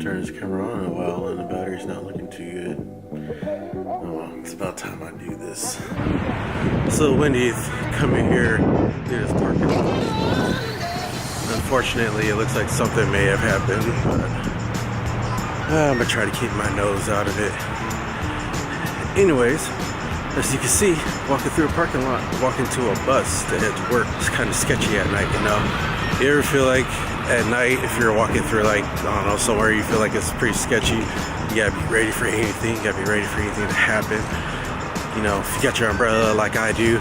turn this camera on in a while and the battery's not looking too good. Oh well, it's about time I do this. So Wendy's coming here to this parking lot. Unfortunately, it looks like something may have happened, but I'm gonna try to keep my nose out of it. Anyways, as you can see, walking through a parking lot, walking to a bus to head to work. It's kind of sketchy at night, you know. You ever feel like at night, if you're walking through like, I don't know, somewhere you feel like it's pretty sketchy, you gotta be ready for anything, you gotta be ready for anything to happen. You know, if you got your umbrella like I do,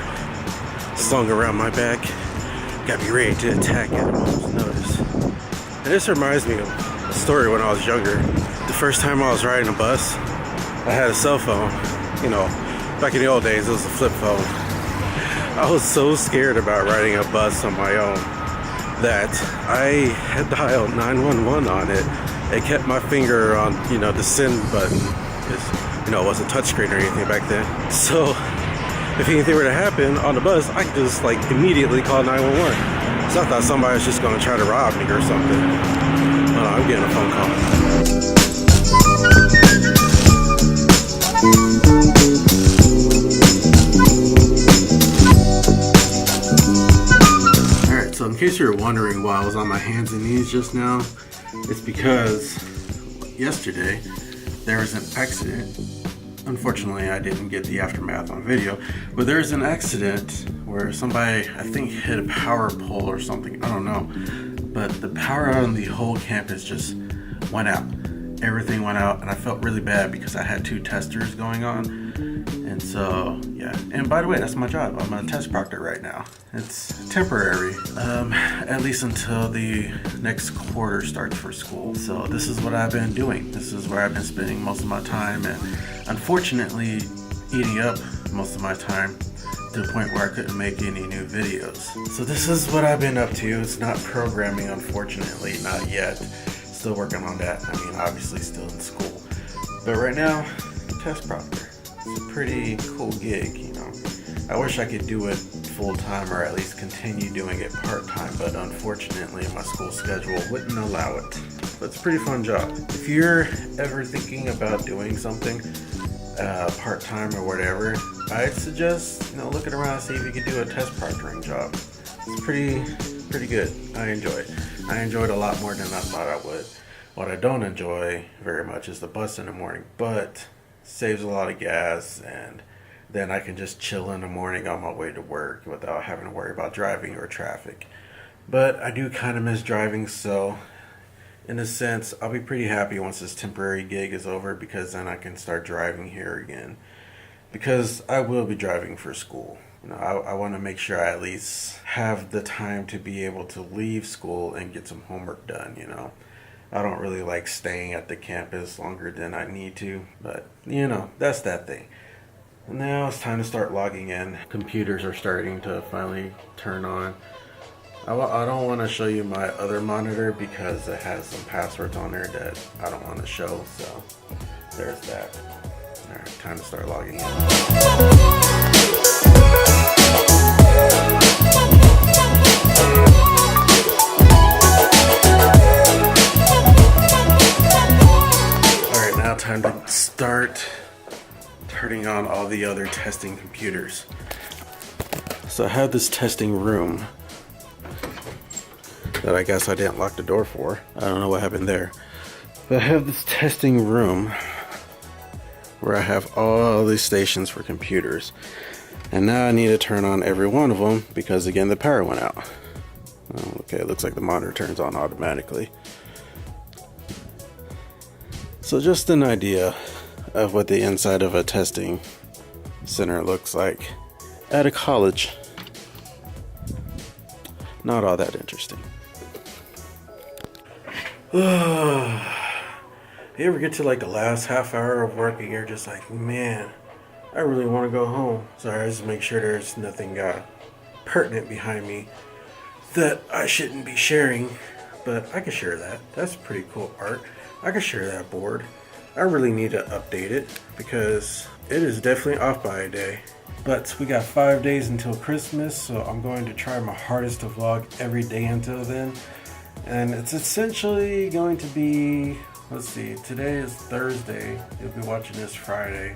slung around my back, you gotta be ready to attack at a moment's notice. And this reminds me of a story when I was younger. The first time I was riding a bus, I had a cell phone. You know, back in the old days, it was a flip phone. I was so scared about riding a bus on my own that I had dialed 911 on it and kept my finger on, you know, the send button, because, you know, it wasn't touchscreen or anything back then. So if anything were to happen on the bus, I could just like immediately call 911. So I thought somebody was just going to try to rob me or something. Oh, no, I'm getting a phone call. So in case you're wondering why I was on my hands and knees just now, it's because yesterday there was an accident. Unfortunately, I didn't get the aftermath on video, but there was an accident where somebody, I think, hit a power pole or something, I don't know. But the power on the whole campus just went out. Everything went out, and I felt really bad because I had 2 testers going on. And so, yeah. And by the way, that's my job. I'm a test proctor right now. It's temporary, at least until the next quarter starts for school. So this is what I've been doing. This is where I've been spending most of my time, and unfortunately eating up most of my time to the point where I couldn't make any new videos. So this is what I've been up to. It's not programming, unfortunately, not yet. Still working on that. I mean, obviously still in school. But right now, test proctor. It's a pretty cool gig, you know. I wish I could do it full-time or at least continue doing it part-time, but unfortunately my school schedule wouldn't allow it. But it's a pretty fun job. If you're ever thinking about doing something part-time or whatever, I'd suggest, you know, looking around and see if you could do a test proctoring job. It's pretty good. I enjoy it. I enjoyed a lot more than I thought I would. What I don't enjoy very much is the bus in the morning, but saves a lot of gas, and then I can just chill in the morning on my way to work without having to worry about driving or traffic. But I do kind of miss driving, so in a sense, I'll be pretty happy once this temporary gig is over, because then I can start driving here again. Because I will be driving for school. You know, I want to make sure I at least have the time to be able to leave school and get some homework done, you know. I don't really like staying at the campus longer than I need to, but you know, that's that thing. And now it's time to start logging in. Computers are starting to finally turn on. I don't want to show you my other monitor because it has some passwords on there that I don't want to show, so there's that. Alright, time to start logging in. Time to start turning on all the other testing computers. So I have this testing room that I guess I didn't lock the door for. I don't know what happened there. But I have this testing room where I have all these stations for computers. And now I need to turn on every one of them because, again, the power went out. Oh, okay, it looks like the monitor turns on automatically. So just an idea of what the inside of a testing center looks like at a college. Not all that interesting. You ever get to like the last half hour of work and you're just like, man, I really want to go home. Sorry, I just make sure there's nothing pertinent behind me that I shouldn't be sharing, but I can share that. That's pretty cool art. I can share that board. I really need to update it because it is definitely off by a day. But we got 5 days until Christmas, so I'm going to try my hardest to vlog every day until then. And it's essentially going to be, let's see, today is Thursday. You'll be watching this Friday.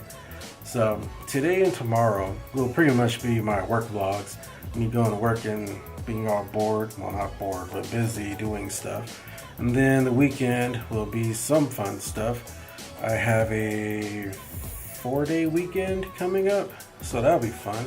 So today and tomorrow will pretty much be my work vlogs. Me going to work and being all bored, well not bored, but busy doing stuff. And then the weekend will be some fun stuff. I have a 4-day weekend coming up, so that'll be fun.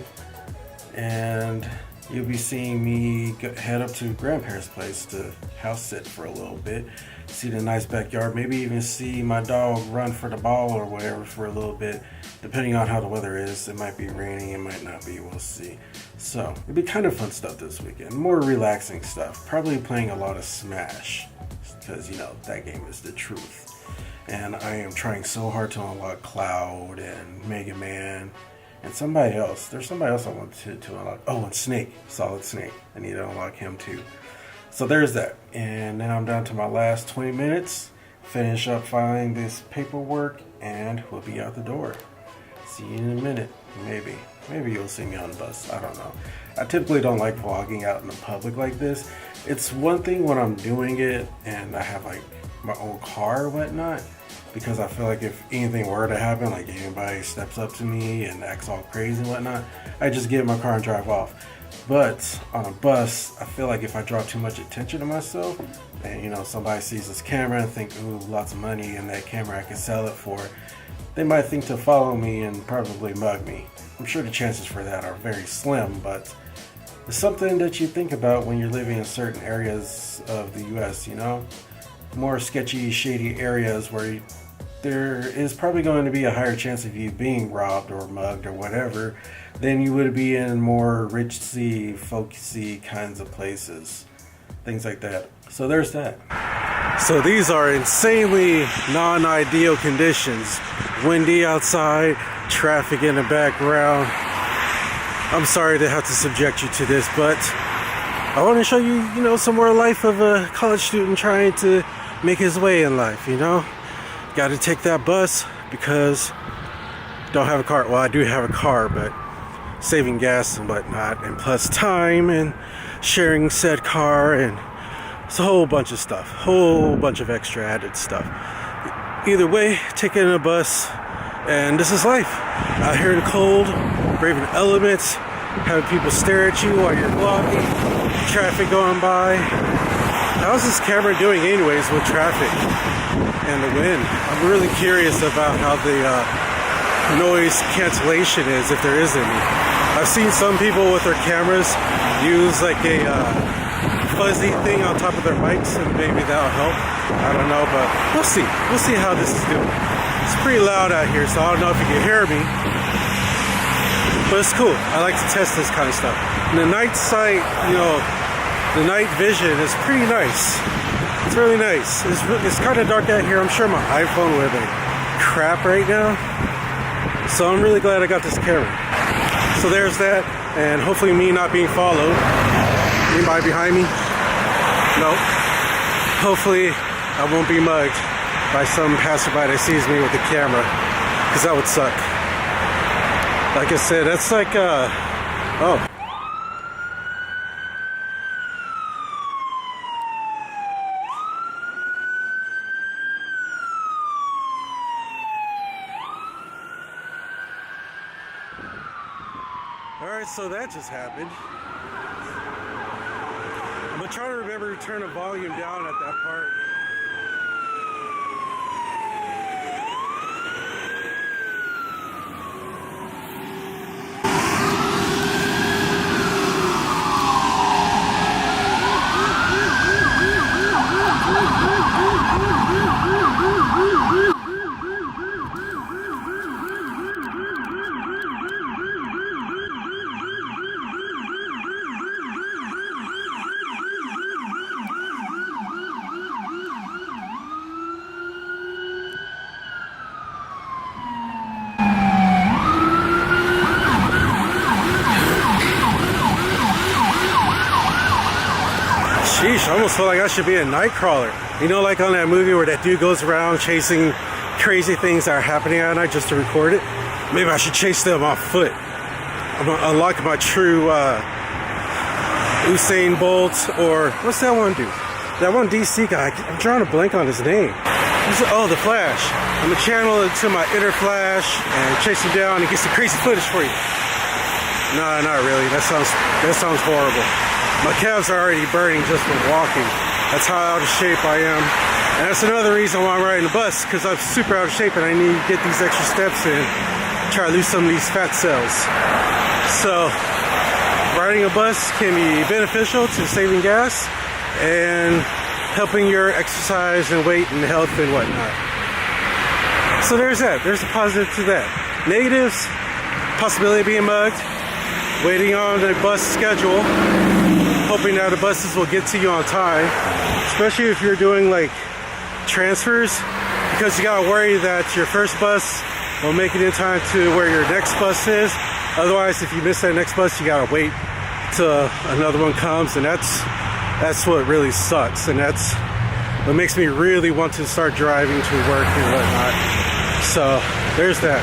And you'll be seeing me head up to grandparents' place to house sit for a little bit, see the nice backyard, maybe even see my dog run for the ball or whatever for a little bit, depending on how the weather is. It might be raining, it might not be, we'll see. So it'll be kind of fun stuff this weekend, more relaxing stuff, probably playing a lot of Smash, because you know, that game is the truth. And I am trying so hard to unlock Cloud and Mega Man and somebody else. There's somebody else I want to unlock. Oh, and Snake, Solid Snake. I need to unlock him too. So there's that. And now I'm down to my last 20 minutes. Finish up filing this paperwork and we'll be out the door. See you in a minute. Maybe. Maybe you'll see me on the bus. I don't know. I typically don't like vlogging out in the public like this. It's one thing when I'm doing it and I have like my own car or whatnot, because I feel like if anything were to happen, like anybody steps up to me and acts all crazy and whatnot, I just get in my car and drive off. But on a bus, I feel like if I draw too much attention to myself, and you know, somebody sees this camera and think, ooh, lots of money in that camera, I can sell it for, they might think to follow me and probably mug me. I'm sure the chances for that are very slim, but it's something that you think about when you're living in certain areas of the US, you know? More sketchy, shady areas where there is probably going to be a higher chance of you being robbed or mugged or whatever than you would be in more richy, folksy kinds of places. Things like that. So there's that. So these are insanely non-ideal conditions. Windy outside, traffic in the background. I'm sorry to have to subject you to this, but I want to show you, you know, some more life of a college student trying to make his way in life, you know? Got to take that bus because don't have a car. Well, I do have a car, but saving gas and whatnot, and plus time and sharing said car, and it's a whole bunch of stuff, whole bunch of extra added stuff. Either way, taking a bus, and this is life. Out here in the cold, braving elements, having people stare at you while you're vlogging, traffic going by. How's this camera doing anyways with traffic and the wind? I'm really curious about how the noise cancellation is, if there is any. I've seen some people with their cameras use like a fuzzy thing on top of their mics, and maybe that'll help. I don't know, but we'll see. We'll see how this is doing. It's pretty loud out here, so I don't know if you can hear me. But it's cool. I like to test this kind of stuff. And the night sight, you know, the night vision is pretty nice. It's really nice. It's kind of dark out here. I'm sure my iPhone would have been crap right now. So I'm really glad I got this camera. So there's that, and hopefully me not being followed. Anybody behind me? No. Hopefully I won't be mugged by some passerby that sees me with the camera, because that would suck. Like I said, that's like oh. Alright, so that just happened. I'm gonna try to remember to turn the volume down at that part. Sheesh, I almost feel like I should be a Nightcrawler. You know, like on that movie where that dude goes around chasing crazy things that are happening at night just to record it? Maybe I should chase them on foot. I'm gonna unlock my true Usain Bolt, or what's that one dude? That one DC guy, I'm drawing a blank on his name. Oh, the Flash. I'm gonna channel it to my inner Flash and chase him down and get some crazy footage for you. No, not really. That sounds horrible. My calves are already burning just from walking. That's how out of shape I am. And that's another reason why I'm riding the bus, because I'm super out of shape and I need to get these extra steps in, try to lose some of these fat cells. So, riding a bus can be beneficial to saving gas and helping your exercise and weight and health and whatnot. So there's that. There's a positive to that. Negatives, possibility of being mugged, waiting on the bus schedule, hoping that the buses will get to you on time, especially if you're doing like transfers, because you gotta worry that your first bus will make it in time to where your next bus is. Otherwise, if you miss that next bus, you gotta wait till another one comes, and that's what really sucks, and that's what makes me really want to start driving to work and whatnot. So there's that.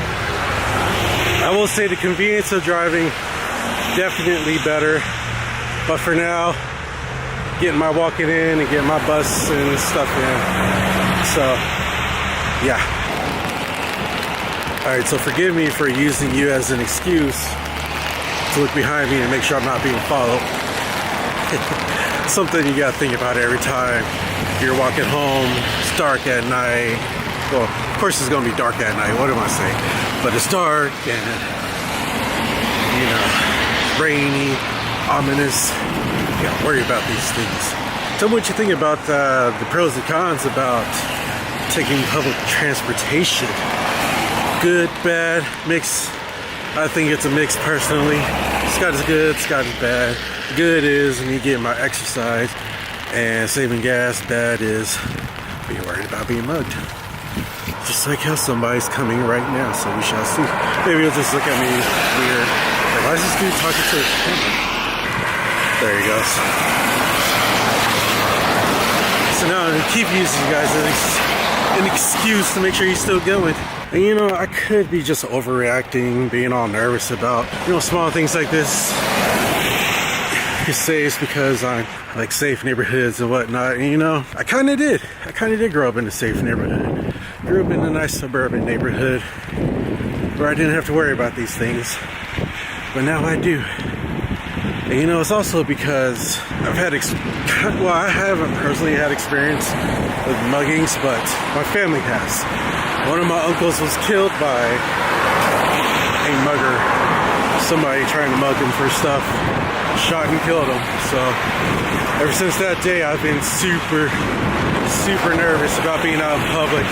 I will say the convenience of driving definitely better, but for now, getting my walking in and getting my bus and stuff in. So yeah. Alright, so forgive me for using you as an excuse to look behind me and make sure I'm not being followed. Something you gotta think about every time you're walking home. It's dark at night. Well, of course it's gonna be dark at night, what am I saying? But it's dark and, you know, rainy, ominous. You gotta worry about these things. Tell me what you think about the pros and cons about taking public transportation. Good, bad, mix. I think it's a mix personally. It's got its good, it's got its bad. Good is me getting my exercise and saving gas. Bad is being worried about being mugged. Just like how somebody's coming right now, so we shall see. Maybe he'll just look at me weird. Like, why is this dude talking to his camera? There he goes. So now I'm gonna keep using you guys as an excuse to make sure he's still going. And you know, I could be just overreacting, being all nervous about, you know, small things like this. You could say it's because I'm like safe neighborhoods and whatnot. And you know, I kind of did grow up in a safe neighborhood. Grew up in a nice suburban neighborhood where I didn't have to worry about these things. But now I do. And you know, it's also because I've had, well, I haven't personally had experience with muggings, but my family has. One of my uncles was killed by a mugger. Somebody trying to mug him for stuff. Shot and killed him. So ever since that day, I've been super nervous about being out in public.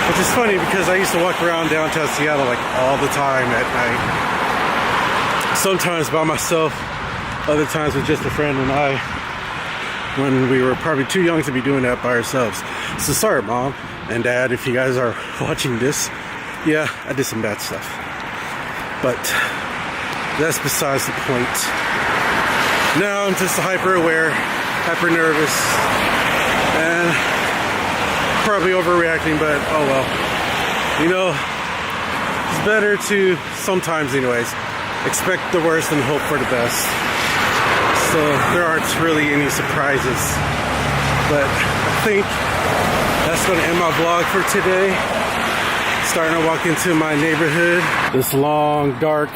Which is funny because I used to walk around downtown Seattle like all the time at night. Sometimes by myself, other times with just a friend and I, when we were probably too young to be doing that by ourselves. So sorry, Mom and Dad, if you guys are watching this. Yeah, I did some bad stuff. But that's besides the point. Now I'm just hyper aware, hyper nervous, and probably overreacting, but oh well. You know, it's better to, sometimes anyways, expect the worst and hope for the best. So there aren't really any surprises. But I think that's going to end my vlog for today. Starting to walk into my neighborhood. This long, dark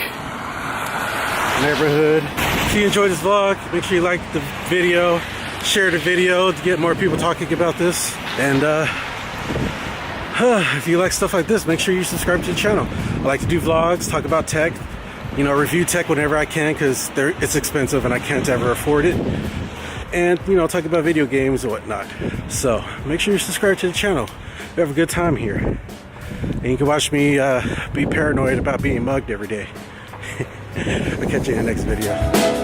neighborhood. If you enjoyed this vlog, make sure you like the video, share the video to get more people talking about this. And if you like stuff like this, make sure you subscribe to the channel. I like to do vlogs, talk about tech, you know, review tech whenever I can because it's expensive and I can't ever afford it. And, you know, talk about video games and whatnot. So make sure you subscribe to the channel. We have a good time here. And you can watch me be paranoid about being mugged every day. I'll catch you in the next video.